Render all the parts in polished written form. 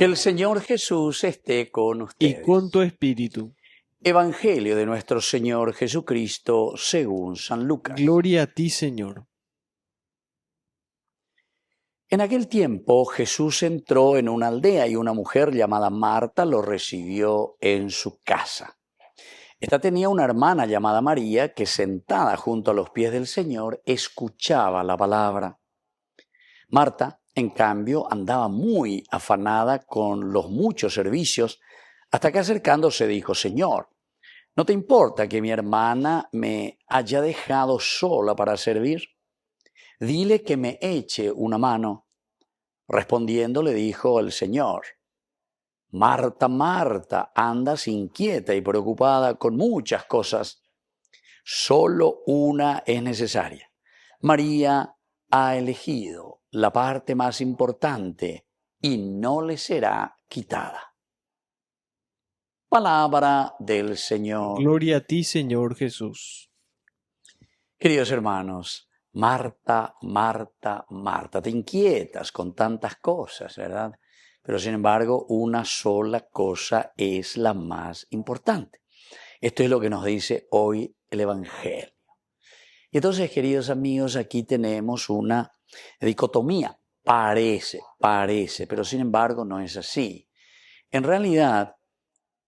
Que el Señor Jesús esté con y ustedes. con tu espíritu. Evangelio de nuestro Señor Jesucristo según San Lucas. Gloria a ti, Señor. En aquel tiempo Jesús entró en una aldea y una mujer llamada Marta lo recibió en su casa. Esta tenía una hermana llamada María que, sentada junto a los pies del Señor, escuchaba la palabra. Marta, en cambio, andaba muy afanada con los muchos servicios, hasta que acercándose dijo: Señor, ¿no te importa que mi hermana me haya dejado sola para servir? Dile que me eche una mano. Respondiendo le dijo el Señor: Marta, Marta, andas inquieta y preocupada con muchas cosas. Solo una es necesaria. María ha elegido la parte más importante y no le será quitada. Palabra del Señor. Gloria a ti, Señor Jesús. Queridos hermanos, Marta, Marta, Marta, te inquietas con tantas cosas, ¿verdad? Pero sin embargo, una sola cosa es la más importante. Esto es lo que nos dice hoy el Evangelio. Y entonces, queridos amigos, aquí tenemos una dicotomía. Parece, pero sin embargo no es así. En realidad,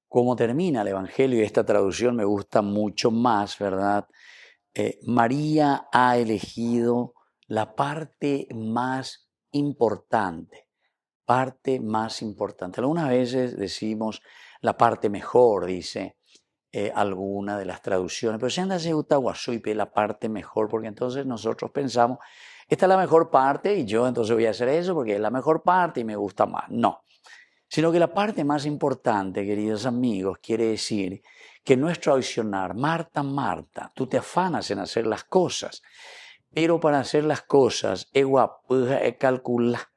como termina el Evangelio, y esta traducción me gusta mucho más, ¿verdad? María ha elegido la parte más importante, Algunas veces decimos la parte mejor, dice alguna de las traducciones, pero si anda se gusta guasuipe, la parte mejor, porque entonces nosotros pensamos, esta es la mejor parte y yo entonces voy a hacer eso porque es la mejor parte y me gusta más. No, sino que la parte más importante, queridos amigos, quiere decir que nuestro accionar, Marta, Marta, tú te afanas en hacer las cosas, pero para hacer las cosas, calcula,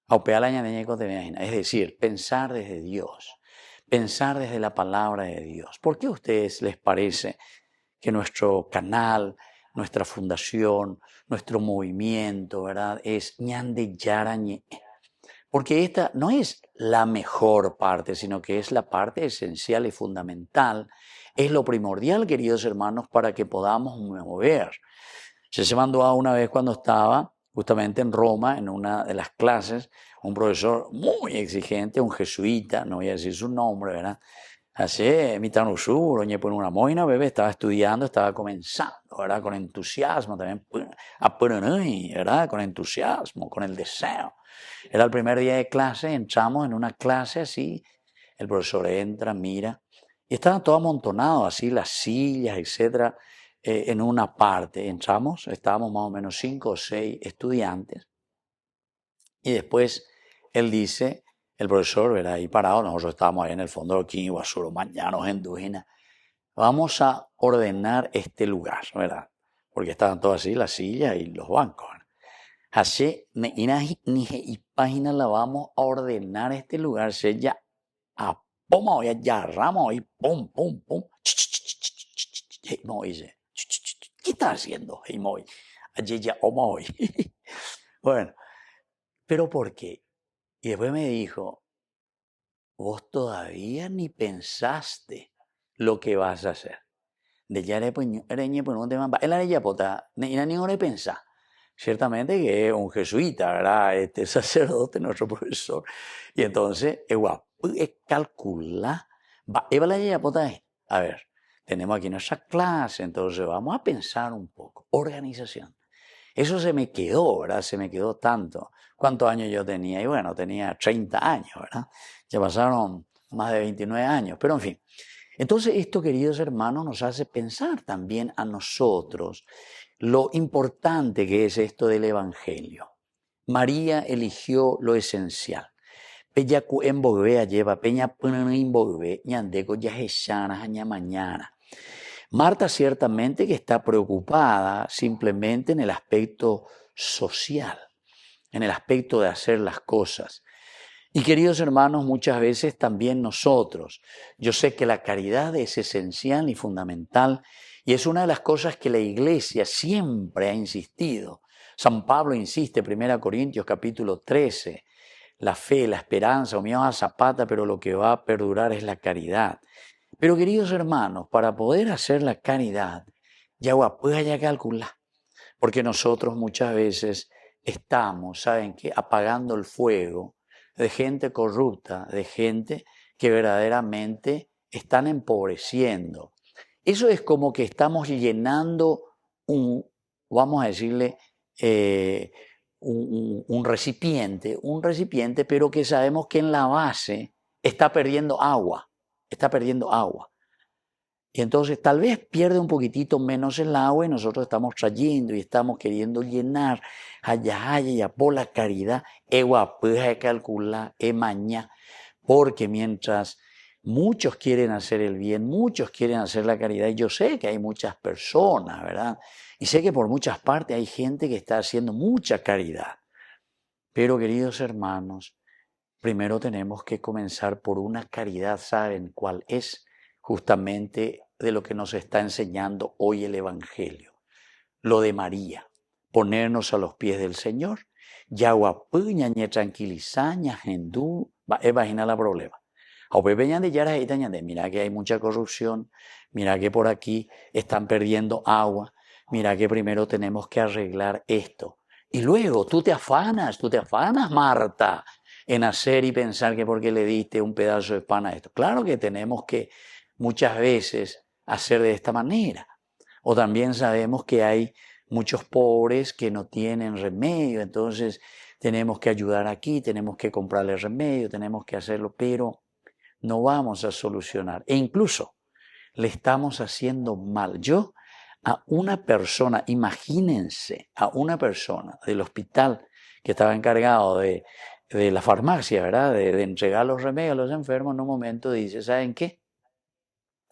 es decir, pensar desde Dios, pensar desde la palabra de Dios. ¿Por qué a ustedes les parece que nuestro canal, nuestra fundación, nuestro movimiento, ¿verdad?, es ñande yarañe? Porque esta no es la mejor parte, sino que es la parte esencial y fundamental. Es lo primordial, queridos hermanos, para que podamos mover. Se mandó a una vez cuando estaba justamente en Roma, en una de las clases, un profesor muy exigente, un jesuita, no voy a decir su nombre, ¿verdad? Así, mitad sur, oye, por una moina, bebé, estaba estudiando, estaba comenzando, ¿verdad? Con entusiasmo también, ¿verdad? Con entusiasmo, con el deseo. Era el primer día de clase, entramos en una clase así, el profesor entra, mira, y estaban todos amontonados así, las sillas, etcétera, en una parte. Entramos, estábamos más o menos 5 o 6 estudiantes, y después él dice, el profesor, ¿verdad?, ahí parado, nosotros estábamos ahí en el fondo de Quini, Guasuro, mañanos indígenas, vamos a ordenar este lugar, ¿verdad? Porque estaban todas así, las sillas y los bancos, ¿verdad? Así, y página la vamos a ordenar este lugar, se ya a poma hoy ya rama hoy pum pum pum. Dice, ¿qué está haciendo? Allí ya hoy. Bueno, pero ¿por qué? Y después me dijo, vos todavía ni pensaste lo que vas a hacer. De ya ereñe pues no te mamba. El areya pota, ni no le pensa. Ciertamente que es un jesuita, ¿verdad? Este sacerdote, nuestro profesor. Y entonces, calcula, a ver, tenemos aquí nuestra clase, entonces vamos a pensar un poco. Organización. Eso se me quedó, ¿verdad? Se me quedó tanto. ¿Cuántos años yo tenía? Y bueno, tenía 30 años, ¿verdad? Ya pasaron más de 29 años, pero en fin. Entonces esto, queridos hermanos, nos hace pensar también a nosotros lo importante que es esto del Evangelio. María eligió lo esencial. Peyaku embogvea lleva peña embogve ñandeco ya mañana. Marta ciertamente que está preocupada simplemente en el aspecto social, en el aspecto de hacer las cosas. Y queridos hermanos, muchas veces también nosotros. Yo sé que la caridad es esencial y fundamental y es una de las cosas que la Iglesia siempre ha insistido. San Pablo insiste, 1 Corintios capítulo 13, la fe, la esperanza, o mío a zapata, pero lo que va a perdurar es la caridad. Pero queridos hermanos, para poder hacer la caridad, ya pues ya calcular, porque nosotros muchas veces estamos, ¿saben qué?, apagando el fuego de gente corrupta, de gente que verdaderamente están empobreciendo. Eso es como que estamos llenando vamos a decirle, un recipiente, pero que sabemos que en la base está perdiendo agua. Y entonces tal vez pierde un poquitito menos el agua y nosotros estamos trayendo y estamos queriendo llenar, allá, por la caridad, calcular, mañana, porque mientras muchos quieren hacer el bien, muchos quieren hacer la caridad, y yo sé que hay muchas personas, ¿verdad? Y sé que por muchas partes hay gente que está haciendo mucha caridad. Pero queridos hermanos, primero tenemos que comenzar por una caridad, ¿saben cuál es? Justamente de lo que nos está enseñando hoy el Evangelio, lo de María, ponernos a los pies del Señor, yaguapuña, ñe tranquilizaña, gendú, imagina la problema. Mira que hay mucha corrupción, mira que por aquí están perdiendo agua, mira que primero tenemos que arreglar esto. Y luego tú te afanas, Marta, en hacer y pensar que porque le diste un pedazo de pan a esto. Claro que tenemos que muchas veces hacer de esta manera. O también sabemos que hay muchos pobres que no tienen remedio, entonces tenemos que ayudar aquí, tenemos que comprarle remedio, tenemos que hacerlo, pero no vamos a solucionar. E incluso le estamos haciendo mal. Yo a una persona, imagínense, a una persona del hospital que estaba encargado de la farmacia, ¿verdad? De entregar los remedios a los enfermos, en un momento dice, ¿saben qué?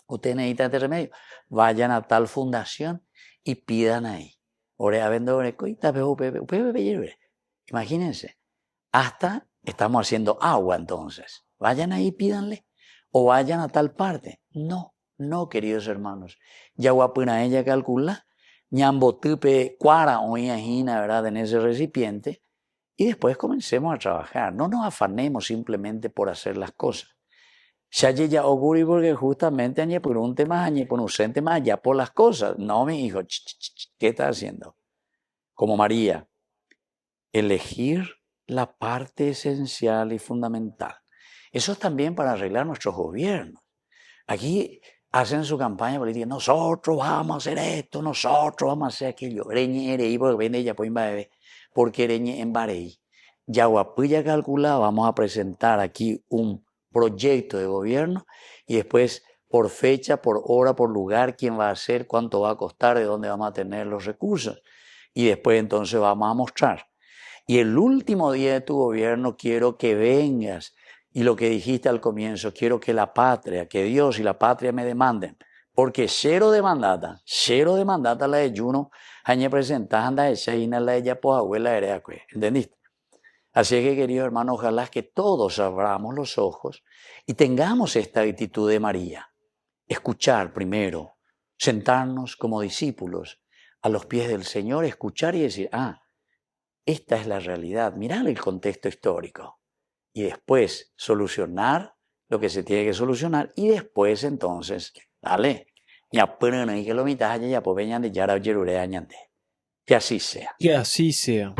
Ustedes necesitan este remedio, vayan a tal fundación y pidan ahí. Imagínense, hasta estamos haciendo agua entonces. Vayan ahí, pídanle, o vayan a tal parte. No, queridos hermanos. Yaguapuna ella calcula, ñambotupe cuara o ajina, ¿verdad?, en ese recipiente, y después comencemos a trabajar. No nos afanemos simplemente por hacer las cosas. Ya ocurre porque justamente añe por un tema, añe por un tema ya por las cosas. No, mi hijo, ¿qué está haciendo? Como María, elegir la parte esencial y fundamental. Eso es también para arreglar nuestros gobiernos. Aquí hacen su campaña política, nosotros vamos a hacer esto, nosotros vamos a hacer aquello. Reñe erei, porque viene ella pues porque reñe en Barei. Yaguapuya calcula, vamos a presentar aquí un proyecto de gobierno y después por fecha, por hora, por lugar, quién va a hacer, cuánto va a costar, de dónde vamos a tener los recursos. Y después entonces vamos a mostrar. Y el último día de tu gobierno quiero que vengas. Y lo que dijiste al comienzo, quiero que la patria, que Dios y la patria me demanden. Porque cero demandata la de Juno, añe presentada anda esa y la de ella pues abuela era, ¿entendiste? Así que, queridos hermanos, ojalá que todos abramos los ojos y tengamos esta actitud de María. Escuchar primero, sentarnos como discípulos a los pies del Señor, escuchar y decir, esta es la realidad, mirar el contexto histórico y después solucionar lo que se tiene que solucionar y después entonces, dale, que así sea. Que así sea.